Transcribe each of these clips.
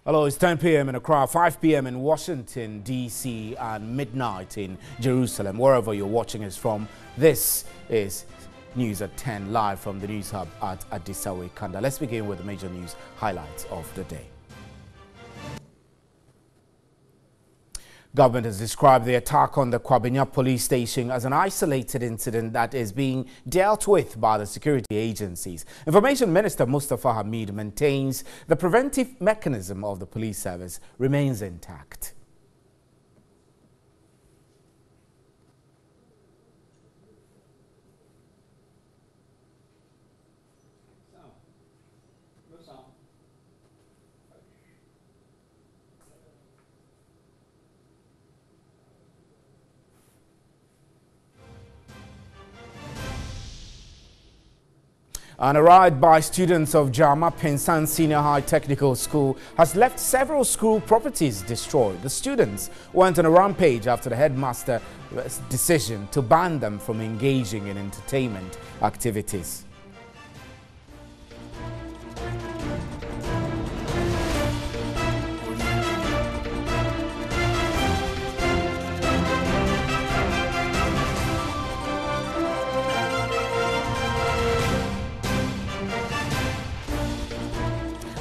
Hello, it's 10 p.m. in Accra, 5 p.m. in Washington, D.C., and midnight in Jerusalem. Wherever you're watching us from, this is News at 10 live from the News Hub at Adisawe Kanda. Let's begin with the major news highlights of the day. Government has described the attack on the Kwabenya police station as an isolated incident that is being dealt with by the security agencies. Information Minister Mustafa Hamid maintains the preventive mechanism of the police service remains intact. And a riot by students of Jama Pensan Senior High Technical School has left several school properties destroyed. The students went on a rampage after the headmaster's decision to ban them from engaging in entertainment activities.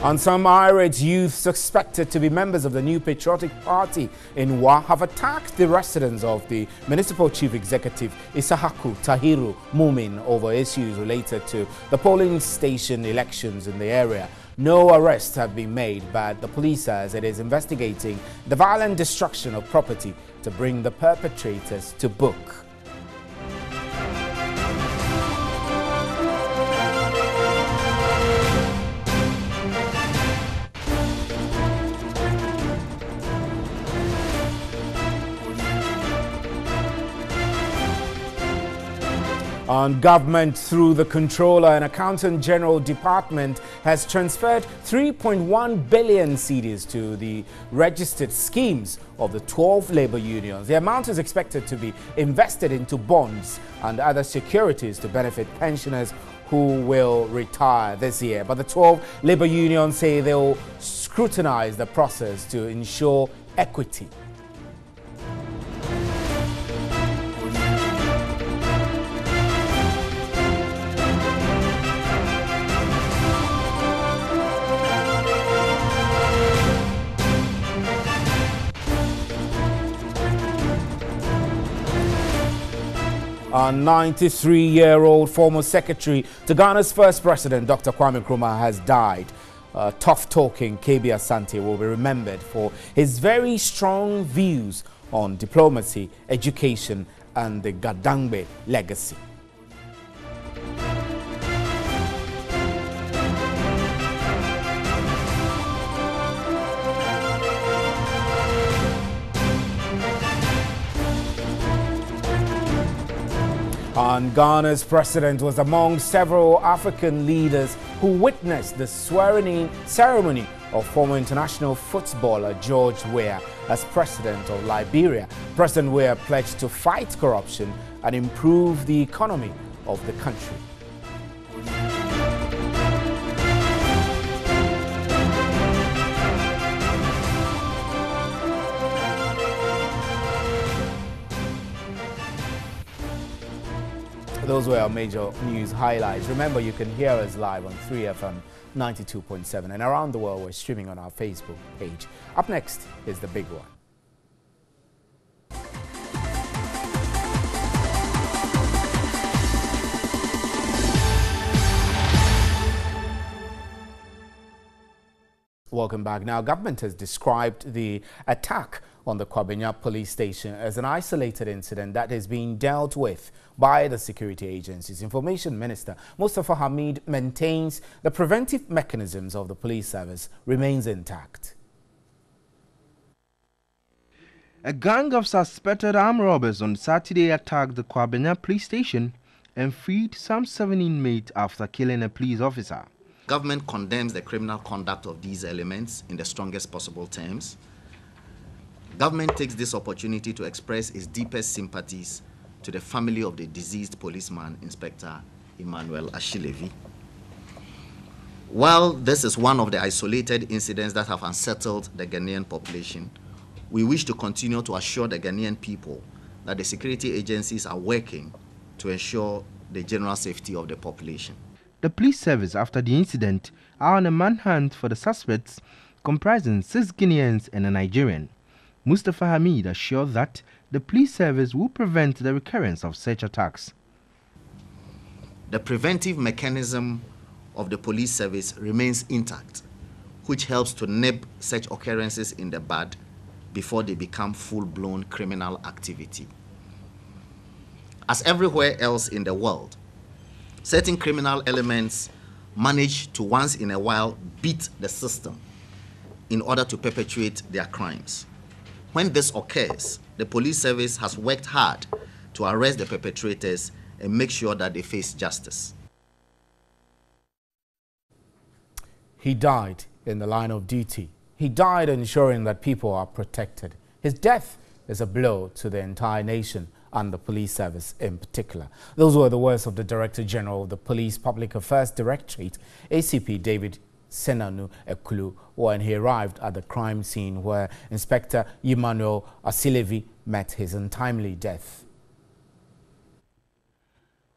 And some irate youth suspected to be members of the New Patriotic Party in Wa have attacked the residence of the Municipal Chief Executive Isahaku Tahiru Mumin over issues related to the polling station elections in the area. No arrests have been made, but the police says it is investigating the violent destruction of property to bring the perpetrators to book. And government, through the Controller and Accountant General Department, has transferred 3.1 billion cedis to the registered schemes of the 12 labor unions. The amount is expected to be invested into bonds and other securities to benefit pensioners who will retire this year. But the 12 labor unions say they will scrutinize the process to ensure equity. A 93-year-old former secretary to Ghana's first president, Dr. Kwame Nkrumah, has died. Tough-talking KB Asante will be remembered for his very strong views on diplomacy, education, and the Gadangbe legacy. And Ghana's president was among several African leaders who witnessed the swearing-in ceremony of former international footballer George Weah as president of Liberia. President Weah pledged to fight corruption and improve the economy of the country. Those were our major news highlights. Remember, you can hear us live on 3FM 92.7 and around the world we're streaming on our Facebook page. Up next is the big one. Welcome back. Now, government has described the attack on the Kwabenya police station as an isolated incident that is being dealt with by the security agencies. Information Minister Mustafa Hamid maintains the preventive mechanisms of the police service remains intact. A gang of suspected armed robbers on Saturday attacked the Kwabenya police station and freed some 7 inmates after killing a police officer. Government condemns the criminal conduct of these elements in the strongest possible terms. Government takes this opportunity to express its deepest sympathies to the family of the deceased policeman, Inspector Emmanuel Ashilevi. While this is one of the isolated incidents that have unsettled the Ghanaian population, we wish to continue to assure the Ghanaian people that the security agencies are working to ensure the general safety of the population. The police service after the incident are on a manhunt for the suspects, comprising 6 Guineans and a Nigerian. Mustafa Hamid assured that the police service will prevent the recurrence of such attacks. The preventive mechanism of the police service remains intact, which helps to nip such occurrences in the bud before they become full-blown criminal activity. As everywhere else in the world, certain criminal elements manage to once in a while beat the system in order to perpetuate their crimes. When this occurs, the police service has worked hard to arrest the perpetrators and make sure that they face justice. He died in the line of duty. He died ensuring that people are protected. His death is a blow to the entire nation and the police service in particular. Those were the words of the Director General of the Police Public Affairs Directorate, ACP David Senanu Ekulu, when he arrived at the crime scene where Inspector Emmanuel Asilevi met his untimely death.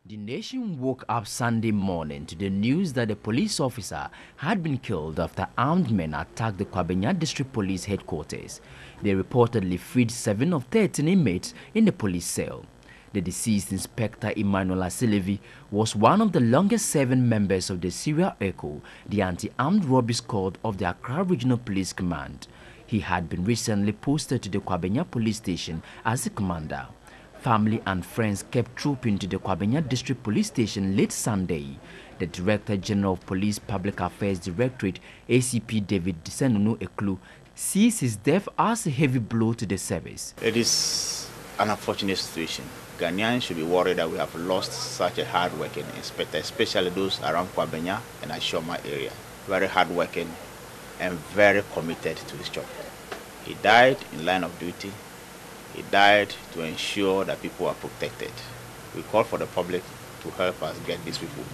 The nation woke up Sunday morning to the news that a police officer had been killed after armed men attacked the Kwabenya District Police Headquarters. They reportedly freed 7 of 13 inmates in the police cell. The deceased Inspector Emmanuel Asilevi was one of the longest-serving members of the Serial Echo, the anti-armed robbery squad of the Accra Regional Police Command. He had been recently posted to the Kwabenya Police Station as a commander. Family and friends kept trooping to the Kwabenya District Police Station late Sunday. The Director General of Police Public Affairs Directorate, ACP David Senanu Ekulu, sees his death as a heavy blow to the service. It is an unfortunate situation. Ghanaians should be worried that we have lost such a hard-working inspector, especially those around Kwabenya and Ashoma area. Very hard-working and very committed to his job. He died in line of duty. He died to ensure that people are protected. We call for the public to help us get these people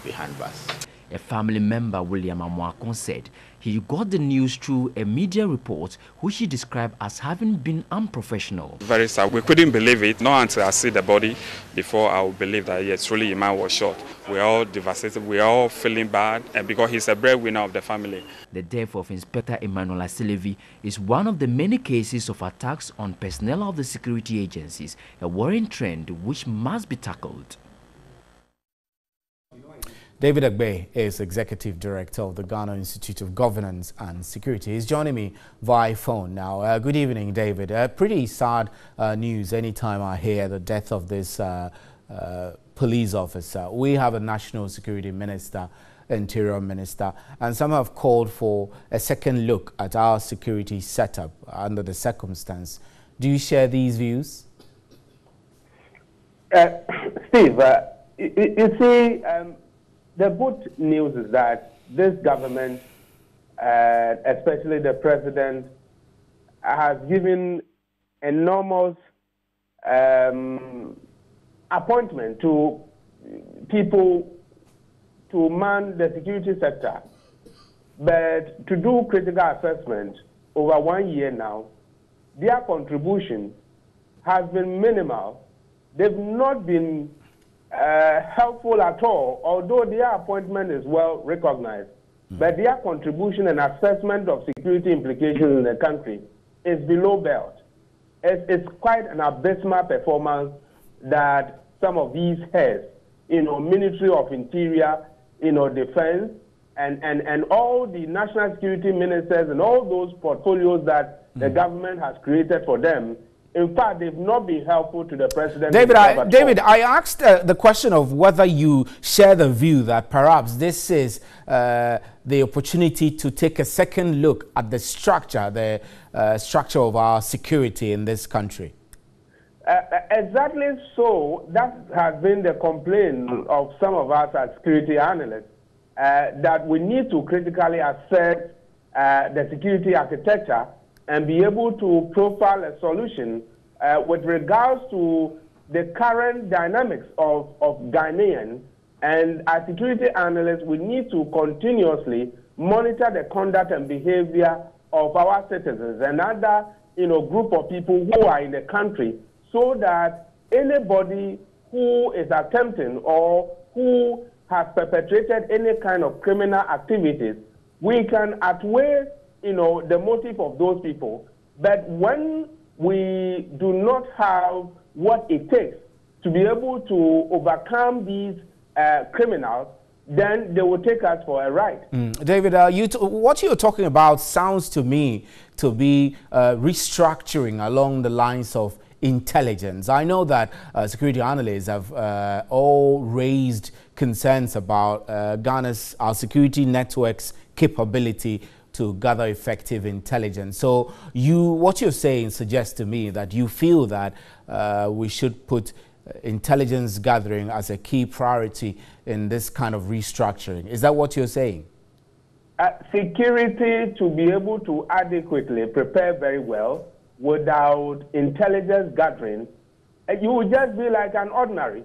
behind bars. A family member, William Amuakon, said he got the news through a media report which he described as having been unprofessional. Very sad. We couldn't believe it. Not until I see the body before I would believe that yes, truly Iman was shot. We're all devastated. We're all feeling bad, and because he's a breadwinner of the family. The death of Inspector Emmanuel Asilevi is one of the many cases of attacks on personnel of the security agencies, a worrying trend which must be tackled. David Agbe is Executive Director of the Ghana Institute of Governance and Security. He's joining me via phone now. Good evening, David. Pretty sad news anytime I hear the death of this police officer. We have a National Security Minister, Interior Minister, and some have called for a second look at our security setup under the circumstance. Do you share these views? Steve, you see, the good news is that this government, especially the president, has given enormous appointment to people to man the security sector. But to do critical assessment over 1 year now, their contribution has been minimal. They've not been helpful at all, although their appointment is well recognized. But their contribution and assessment of security implications in the country is below belt. It's quite an abysmal performance that some of these heads, Ministry of Interior, Defense, and all the national security ministers and all those portfolios that the government has created for them, in fact, they've not been helpful to the president. David, I asked the question of whether you share the view that perhaps this is the opportunity to take a second look at the structure, structure of our security in this country. Exactly so. That has been the complaint of some of us as security analysts, that we need to critically assess the security architecture and be able to profile a solution with regards to the current dynamics of Ghanaians And as security analysts, we need to continuously monitor the conduct and behavior of our citizens and other, group of people who are in the country, so that anybody who is attempting or who has perpetrated any kind of criminal activities, we can outweigh, the motive of those people. But when we do not have what it takes to be able to overcome these criminals, then they will take us for a ride. David, what you're talking about sounds to me to be restructuring along the lines of intelligence. I know that security analysts have all raised concerns about our security network's capability to gather effective intelligence. So what you're saying suggests to me that you feel that we should put intelligence gathering as a key priority in this kind of restructuring. Is that what you're saying? Security, to be able to adequately prepare very well without intelligence gathering, you will just be like an ordinary.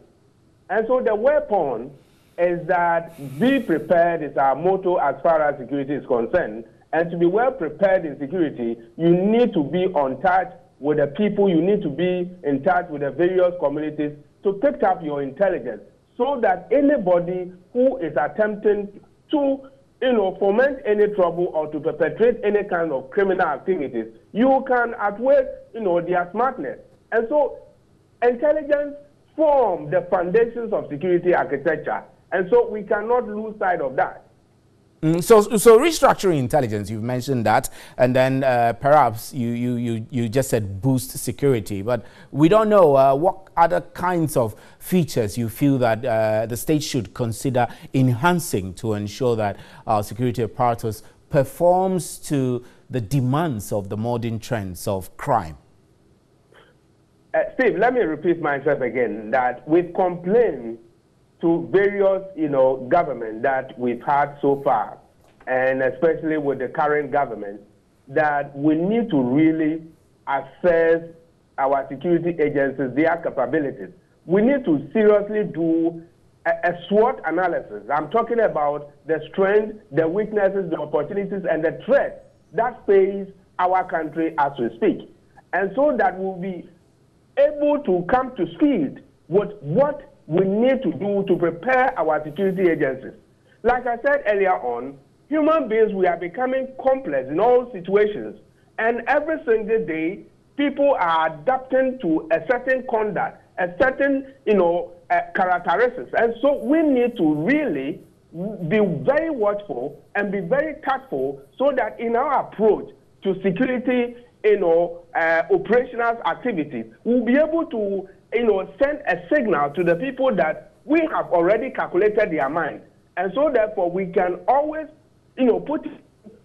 And so the weapon is that be prepared is our motto as far as security is concerned. And to be well prepared in security, you need to be on touch with the people, you need to be in touch with the various communities to pick up your intelligence, so that anybody who is attempting to, foment any trouble or to perpetrate any kind of criminal activities, you can outweigh, their smartness. And so intelligence forms the foundations of security architecture. And so we cannot lose sight of that. So restructuring intelligence, you've mentioned that, and then perhaps you just said boost security, but we don't know what other kinds of features you feel that the state should consider enhancing to ensure that our security apparatus performs to the demands of the modern trends of crime. Steve, let me repeat myself again, that we've complained to various, government that we've had so far, and especially with the current government, that we need to really assess our security agencies, their capabilities. We need to seriously do a SWOT analysis. I'm talking about the strengths, the weaknesses, the opportunities, and the threats that face our country as we speak. And so that we'll be able to come to speed with what we need to do to prepare our security agencies. Like I said earlier on, human beings, we are becoming complex in all situations. And every single day, people are adapting to a certain conduct, a certain, characteristics. And so we need to really be very watchful and be very tactful, so that in our approach to security, operational activities, we'll be able to send a signal to the people that we have already calculated their mind. And so therefore we can always, put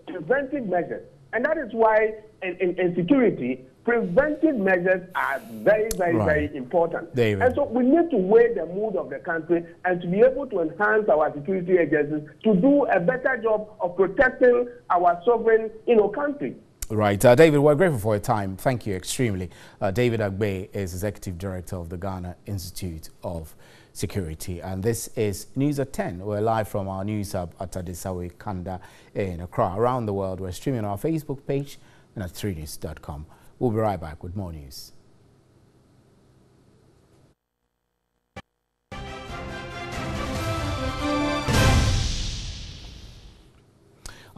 preventive measures. And that is why in security, preventive measures are very, very, very important. David. And so we need to weigh the mood of the country and to be able to enhance our security agencies to do a better job of protecting our sovereign, country. Right. David, we're grateful for your time. Thank you extremely. David Agbe is Executive Director of the Ghana Institute of Security. And this is News at 10. We're live from our news hub at Adesawe Kanda in Accra. Around the world, we're streaming on our Facebook page and at 3news.com. We'll be right back with more news.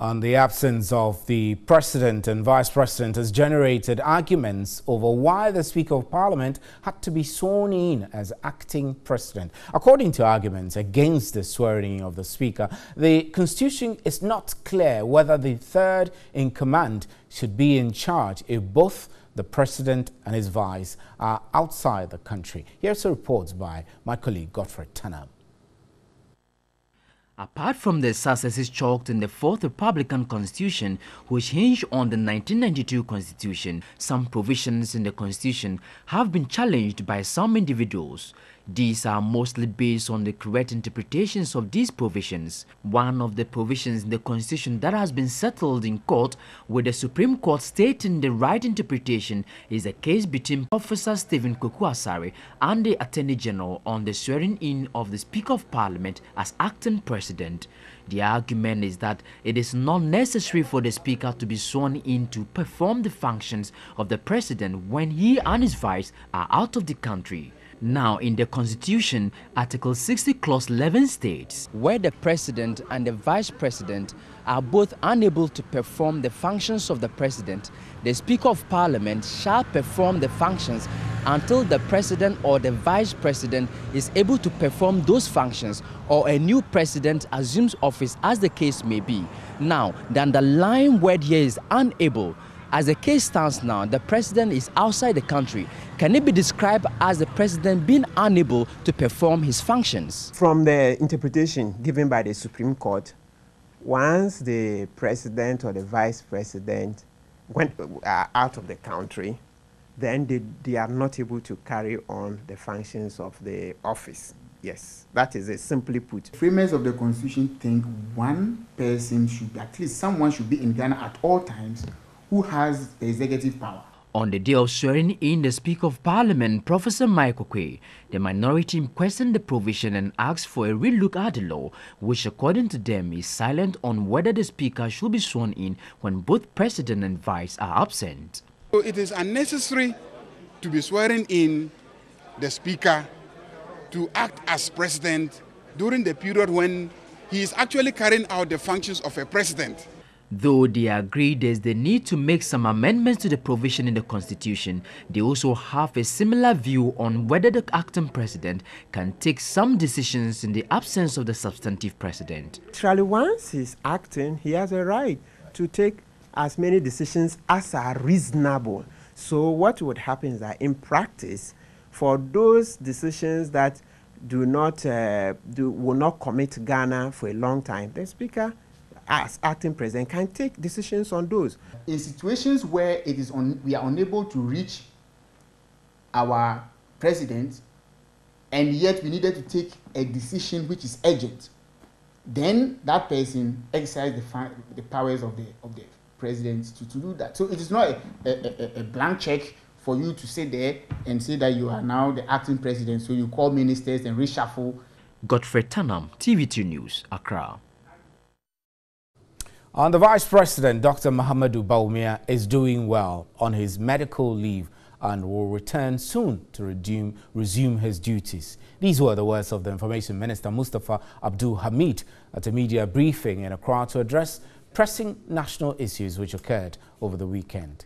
And the absence of the President and Vice President has generated arguments over why the Speaker of Parliament had to be sworn in as acting President. According to arguments against the swearing of the Speaker, the Constitution is not clear whether the third in command should be in charge if both the President and his Vice are outside the country. Here's a report by my colleague Godfred Tanam. Apart from the successes chalked in the Fourth Republican Constitution, which hinged on the 1992 Constitution, some provisions in the Constitution have been challenged by some individuals. These are mostly based on the correct interpretations of these provisions. One of the provisions in the Constitution that has been settled in court with the Supreme Court stating the right interpretation is a case between Professor Stephen Kwaku Asare and the Attorney General on the swearing-in of the Speaker of Parliament as acting president. The argument is that it is not necessary for the Speaker to be sworn in to perform the functions of the President when he and his vice are out of the country. Now, in the Constitution, Article 60, Clause 11 states, where the President and the Vice President are both unable to perform the functions of the President, the Speaker of Parliament shall perform the functions until the President or the Vice President is able to perform those functions or a new President assumes office, as the case may be. Now, the underlying word here is unable. As the case stands now, the President is outside the country. Can it be described as the President being unable to perform his functions? From the interpretation given by the Supreme Court, once the President or the Vice President went out of the country, then they are not able to carry on the functions of the office. Yes, that is it, simply put. Framers of the Constitution think one person should be, at least someone should be in Ghana at all times who has the executive power. On the day of swearing in the Speaker of Parliament, Professor Michael Quay, the minority questioned the provision and asked for a relook at the law, which according to them is silent on whether the Speaker should be sworn in when both President and Vice are absent. So it is unnecessary to be swearing in the Speaker to act as President during the period when he is actually carrying out the functions of a President. Though they agree there's the need to make some amendments to the provision in the Constitution, they also have a similar view on whether the acting president can take some decisions in the absence of the substantive president. Actually, once he's acting, he has a right to take as many decisions as are reasonable. So what would happen is that in practice, for those decisions that will not commit Ghana for a long time, the Speaker as acting president can take decisions on those. In situations where we are unable to reach our president and yet we needed to take a decision which is urgent, then that person exercises the powers of the president to do that. So it is not a blank check for you to sit there and say that you are now the acting president, so you call ministers and reshuffle. Godfrey Tanam, TV2 News, Accra. And the Vice President, Dr. Mahamudu Bawumia, is doing well on his medical leave and will return soon to resume his duties. These were the words of the Information Minister, Mustafa Abdul Hamid, at a media briefing in Accra to address pressing national issues which occurred over the weekend.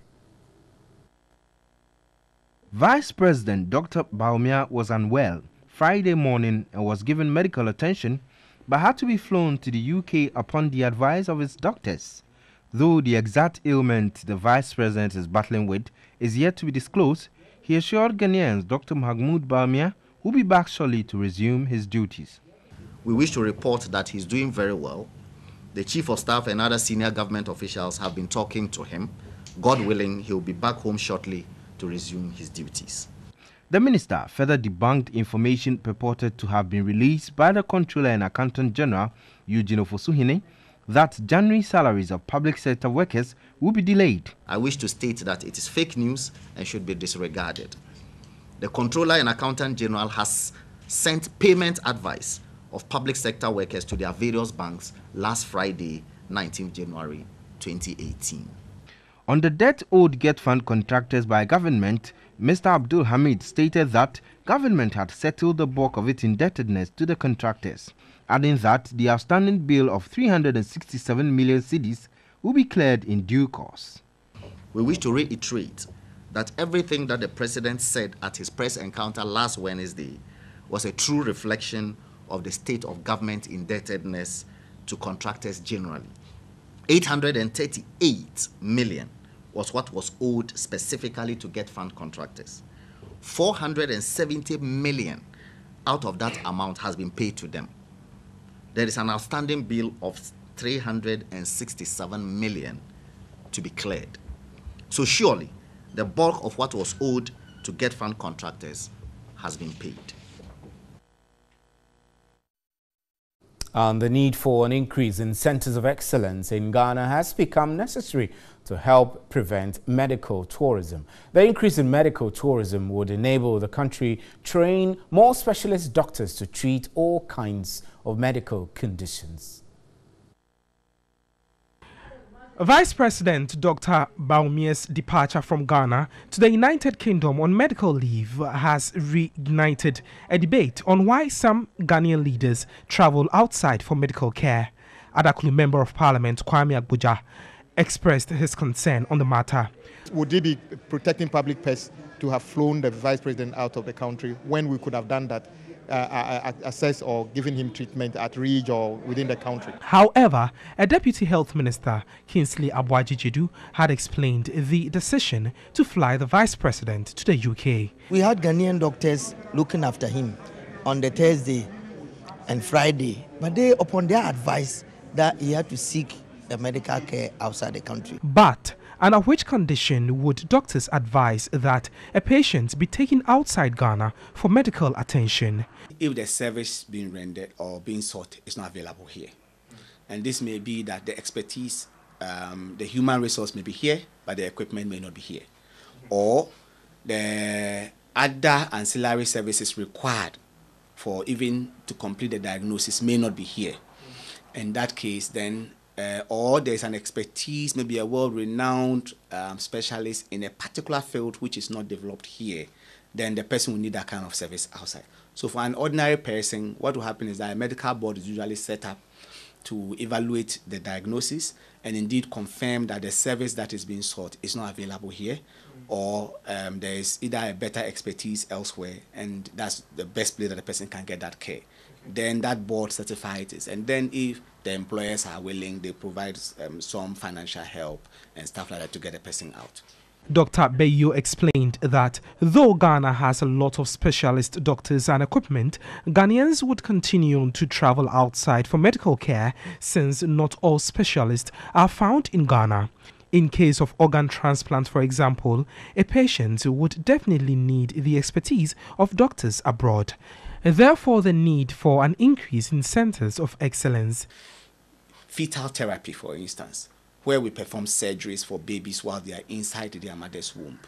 Vice President Dr. Bawumia was unwell Friday morning and was given medical attention, but had to be flown to the UK upon the advice of his doctors. Though the exact ailment the Vice President is battling with is yet to be disclosed, he assured Ghanaians Dr. Mahamudu Bawumia will be back shortly to resume his duties. We wish to report that he's doing very well. The Chief of Staff and other senior government officials have been talking to him. God willing, he'll be back home shortly to resume his duties. The minister further debunked information purported to have been released by the Comptroller and Accountant General, Eugene Ofosuhene, that January salaries of public sector workers will be delayed. I wish to state that it is fake news and should be disregarded. The Comptroller and Accountant General has sent payment advice of public sector workers to their various banks last Friday, 19th January 2018. On the debt owed Get Fund contractors by government, Mr. Abdul Hamid stated that government had settled the bulk of its indebtedness to the contractors, adding that the outstanding bill of 367 million cedis will be cleared in due course. We wish to reiterate that everything that the President said at his press encounter last Wednesday was a true reflection of the state of government indebtedness to contractors generally. 838 million was what was owed specifically to Get Fund contractors. 470 million out of that amount has been paid to them. There is an outstanding bill of 367 million to be cleared. So surely the bulk of what was owed to Get Fund contractors has been paid. And the need for an increase in centers of excellence in Ghana has become necessary to help prevent medical tourism. The increase in medical tourism would enable the country train more specialist doctors to treat all kinds of medical conditions. Vice President Dr. Bawumia's departure from Ghana to the United Kingdom on medical leave has reignited a debate on why some Ghanaian leaders travel outside for medical care. Adaklu Member of Parliament Kwame Agboja expressed his concern on the matter. Would it be protecting public purse to have flown the Vice President out of the country when we could have done that, assess or given him treatment at Ridge or within the country? However, a Deputy Health Minister, Kingsley Abuaji-Jedu, had explained the decision to fly the Vice President to the UK. We had Ghanaian doctors looking after him on the Thursday and Friday, but they, upon their advice, that he had to seek a medical care outside the country. But under which condition would doctors advise that a patient be taken outside Ghana for medical attention? If the service being rendered or being sought is not available here. And this may be that the expertise, the human resource may be here, but the equipment may not be here. Or the other ancillary services required for even to complete the diagnosis may not be here. In that case, then, or there's an expertise, maybe a world-renowned specialist in a particular field which is not developed here, then the person will need that kind of service outside. So for an ordinary person, what will happen is that a medical board is usually set up to evaluate the diagnosis and indeed confirm that the service that is being sought is not available here, or there is either a better expertise elsewhere, and that's the best place that the person can get that care. Then that board certifies it, and then if the employers are willing, they provide some financial help and stuff like that to get the person out. Dr. Bayo explained that though Ghana has a lot of specialist doctors and equipment, Ghanaians would continue to travel outside for medical care since not all specialists are found in Ghana. In case of organ transplant, for example, a patient would definitely need the expertise of doctors abroad. Therefore, the need for an increase in centers of excellence. Fetal therapy, for instance, where we perform surgeries for babies while they are inside their mother's womb.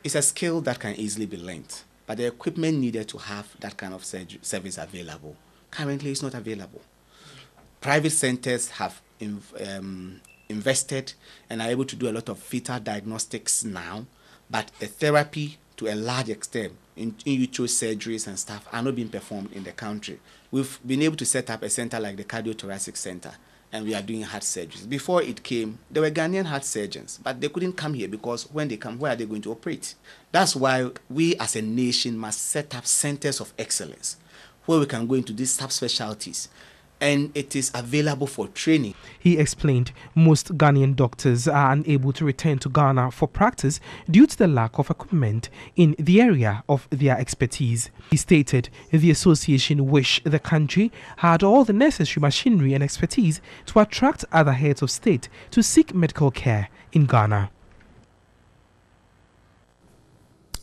It's a skill that can easily be learnt, but the equipment needed to have that kind of service available currently is not available. Private centers have invested and are able to do a lot of fetal diagnostics now, but the therapy to a large extent, in utero surgeries and stuff, are not being performed in the country. We've been able to set up a center like the Cardiothoracic Center, and we are doing heart surgeries. Before it came, there were Ghanaian heart surgeons, but they couldn't come here because when they come, where are they going to operate? That's why we as a nation must set up centers of excellence where we can go into these subspecialties, and it is available for training. He explained most Ghanaian doctors are unable to return to Ghana for practice due to the lack of equipment in the area of their expertise. He stated the association wish the country had all the necessary machinery and expertise to attract other heads of state to seek medical care in Ghana.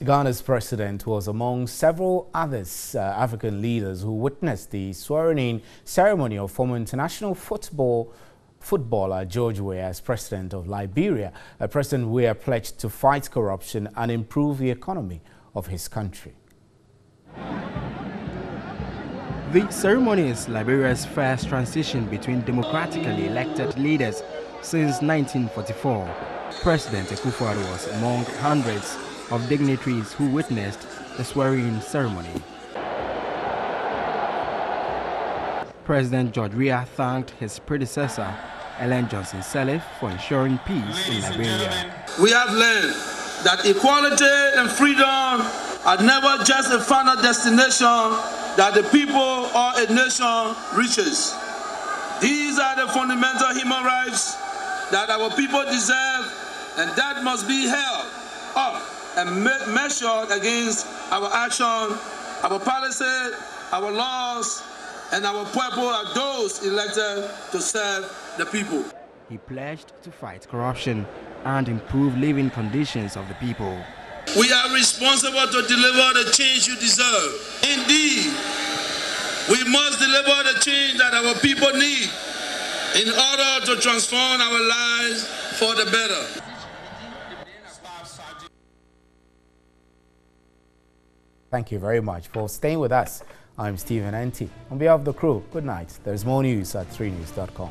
Ghana's president was among several others African leaders who witnessed the swearing-in ceremony of former international footballer George Weah as president of Liberia. President Weah pledged to fight corruption and improve the economy of his country. The ceremony is Liberia's first transition between democratically elected leaders since 1944. President Akufo-Addo was among hundreds of dignitaries who witnessed the swearing-in ceremony. President George Weah thanked his predecessor, Ellen Johnson Sirleaf, for ensuring peace in Liberia. We have learned that equality and freedom are never just a final destination that the people or a nation reaches. These are the fundamental human rights that our people deserve, and that must be held up and measured against our action, our policy, our laws, and our people are those elected to serve the people. He pledged to fight corruption and improve living conditions of the people. We are responsible to deliver the change you deserve. Indeed, We must deliver the change that our people need in order to transform our lives for the better. Thank you very much for staying with us. I'm Stephen Enti. On behalf of the crew, good night. There's more news at 3news.com.